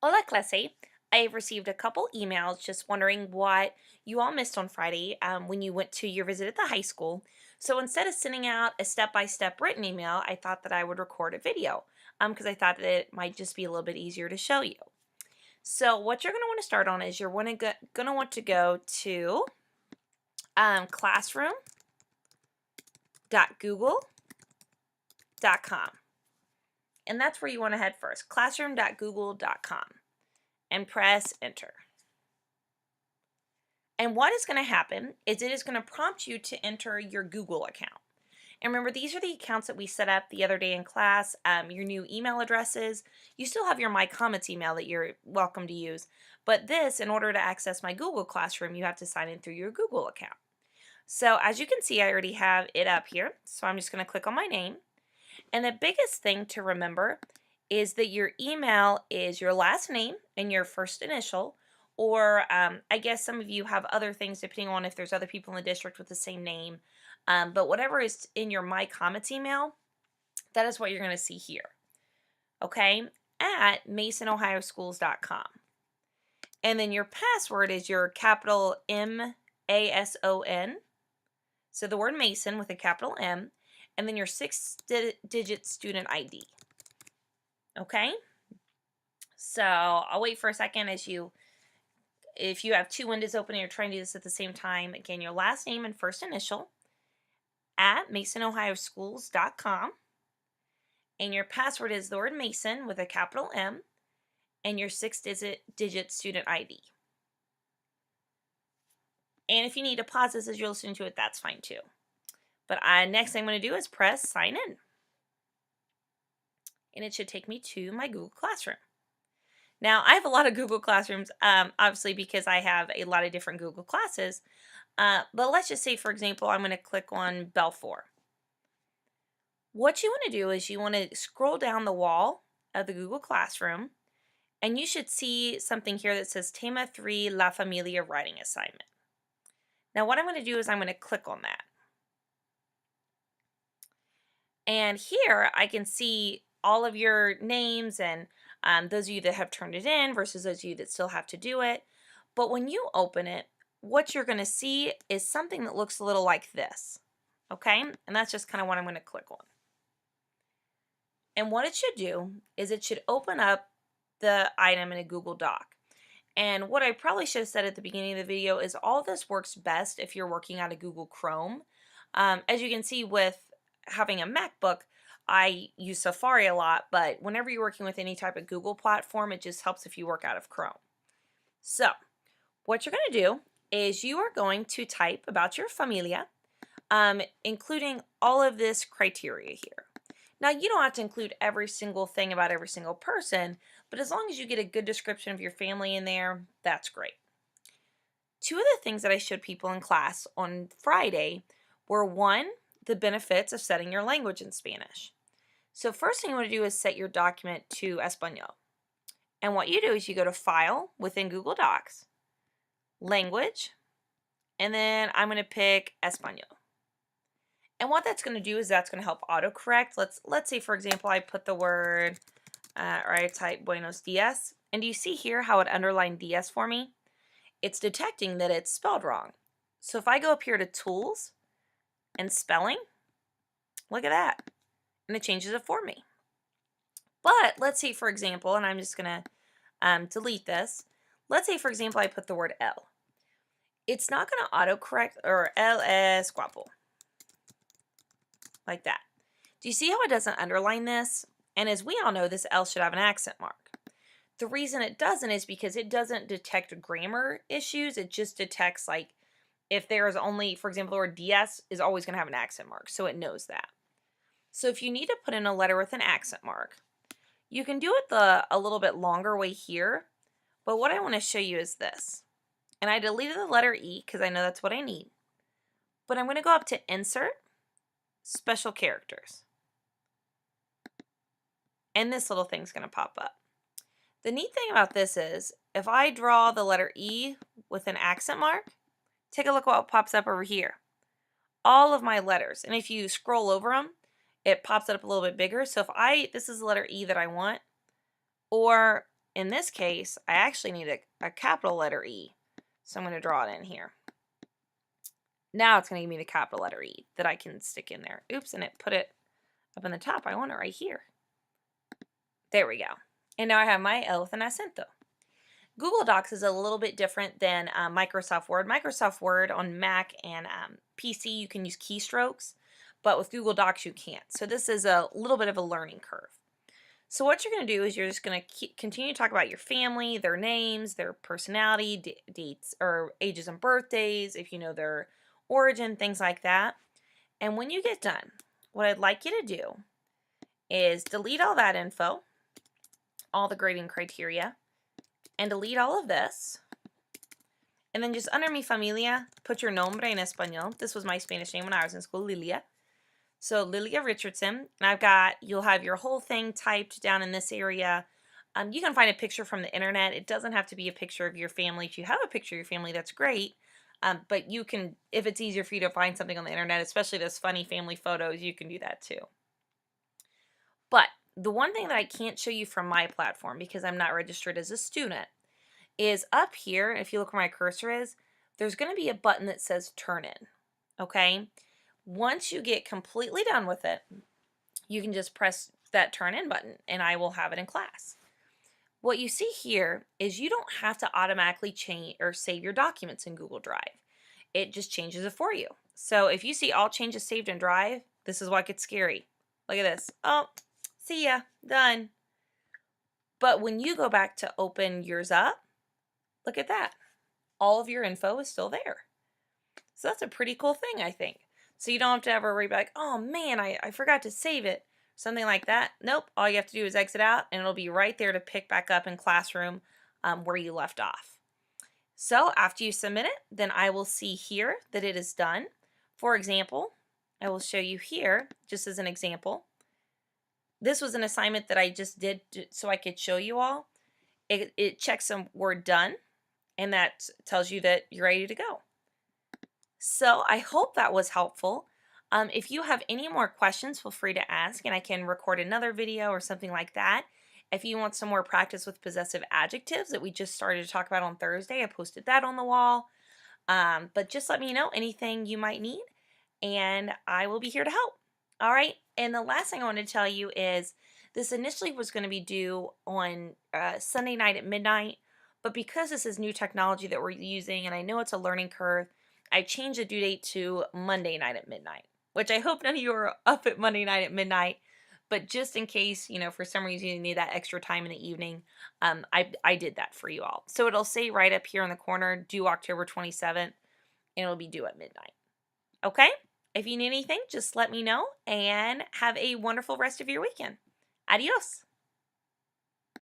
Hola, clase. I've received a couple emails just wondering what you all missed on Friday when you went to your visit at the high school. So instead of sending out a step-by-step written email, I thought that I would record a video because I thought that it might just be a little bit easier to show you. So what you're going to want to start on is you're going to want to go to classroom.google.com. And that's where you want to head first, classroom.google.com, and press enter. And what is going to happen is it is going to prompt you to enter your Google account. And remember, these are the accounts that we set up the other day in class, your new email addresses. You still have your My Comments email that you're welcome to use. But this, in order to access my Google Classroom, you have to sign in through your Google account. So as you can see, I already have it up here. So I'm just going to click on my name. And the biggest thing to remember is that your email is your last name and your first initial, or I guess some of you have other things depending on if there's other people in the district with the same name. But whatever is in your My Comments email, that is what you're going to see here. Okay, at masonohioschools.com. And then your password is your capital MASON. So the word Mason with a capital M, and then your 6-digit student ID. Okay? So I'll wait for a second if you have two windows open and you're trying to do this at the same time. Again, your last name and first initial at masonohioschools.com. And your password is the word Mason with a capital M and your 6-digit student ID. And if you need to pause this as you're listening to it, that's fine too. But next thing I'm going to do is press sign in. And it should take me to my Google Classroom. Now, I have a lot of Google Classrooms, obviously, because I have a lot of different Google classes. But let's just say, for example, I'm going to click on Belfour. What you want to do is you want to scroll down the wall of the Google Classroom, and you should see something here that says Tema 3 La Familia Writing Assignment. Now, what I'm going to do is I'm going to click on that. And here I can see all of your names and those of you that have turned it in versus those of you that still have to do it. But when you open it, what you're going to see is something that looks a little like this. Okay? And that's just kind of what I'm going to click on. And what it should do is it should open up the item in a Google Doc. And what I probably should have said at the beginning of the video is all this works best if you're working out of Google Chrome. As you can see with having a MacBook, I use Safari a lot, but whenever you're working with any type of Google platform, it just helps if you work out of Chrome. So what you're going to do is you are going to type about your familia, including all of this criteria here. Now, you don't have to include every single thing about every single person, but as long as you get a good description of your family in there, that's great. Two of the things that I showed people in class on Friday were, one, the benefits of setting your language in Spanish. So first thing you want to do is set your document to Espanol. And what you do is you go to File within Google Docs, Language, and then I'm going to pick Espanol. And what that's going to do is that's going to help autocorrect. Let's say, for example, I put the word, or I type Buenos Dias. And do you see here how it underlined Dias for me? It's detecting that it's spelled wrong. So if I go up here to Tools and Spelling, look at that. And it changes it for me. But let's say, for example, and I'm just going to delete this. Let's say, for example, I put the word L. It's not going to autocorrect, or El es guapo. Like that. Do you see how it doesn't underline this? And as we all know, this L should have an accent mark. The reason it doesn't is because it doesn't detect grammar issues. It just detects, like, if there is only, for example, the word DS is always going to have an accent mark, so it knows that. So if you need to put in a letter with an accent mark, you can do it a little bit longer way here, but what I want to show you is this. And I deleted the letter E because I know that's what I need. But I'm going to go up to Insert, Special Characters. And this little thing's going to pop up. The neat thing about this is, if I draw the letter E with an accent mark, take a look what pops up over here. All of my letters. And if you scroll over them, it pops it up a little bit bigger. So if this is the letter E that I want, or in this case, I actually need a capital letter E. So I'm going to draw it in here. Now it's going to give me the capital letter E that I can stick in there. Oops, and it put it up in the top. I want it right here. There we go. And now I have my L with an acento. Google Docs is a little bit different than Microsoft Word. Microsoft Word on Mac and PC, you can use keystrokes, but with Google Docs, you can't. So this is a little bit of a learning curve. So what you're going to do is you're just going to continue to talk about your family, their names, their personality, dates or ages and birthdays, if you know their origin, things like that. And when you get done, what I'd like you to do is delete all that info, all the grading criteria, and delete all of this. And then just under mi familia, put your nombre en español. This was my Spanish name when I was in school, Lilia. So Lilia Richardson, and you'll have your whole thing typed down in this area. You can find a picture from the internet. It doesn't have to be a picture of your family. If you have a picture of your family, that's great. But you can, if it's easier for you to find something on the internet, especially those funny family photos, you can do that too. But the one thing that I can't show you from my platform because I'm not registered as a student is up here, if you look where my cursor is, there's going to be a button that says turn in, okay? Once you get completely done with it, you can just press that turn in button and I will have it in class. What you see here is you don't have to automatically change or save your documents in Google Drive. It just changes it for you. So if you see all changes saved in Drive, this is what gets scary. Look at this. Oh, see ya, done. But when you go back to open yours up, look at that. All of your info is still there. So that's a pretty cool thing, I think. So you don't have to ever worry about, like, oh man, I forgot to save it. Something like that. Nope. All you have to do is exit out and it'll be right there to pick back up in Classroom where you left off. So after you submit it, then I will see here that it is done. For example, I will show you here, just as an example. This was an assignment that I just did so I could show you all. It checks some word done, and that tells you that you're ready to go. So I hope that was helpful. If you have any more questions, feel free to ask, and I can record another video or something like that. If you want some more practice with possessive adjectives that we just started to talk about on Thursday, I posted that on the wall. But just let me know anything you might need, and I will be here to help. All right, and the last thing I want to tell you is this initially was going to be due on Sunday night at midnight, but because this is new technology that we're using, and I know it's a learning curve, I changed the due date to Monday night at midnight, which I hope none of you are up at Monday night at midnight, but just in case, you know, for some reason you need that extra time in the evening, I did that for you all. So it'll say right up here in the corner, due October 27th, and it'll be due at midnight. Okay? If you need anything, just let me know, and have a wonderful rest of your weekend. Adios.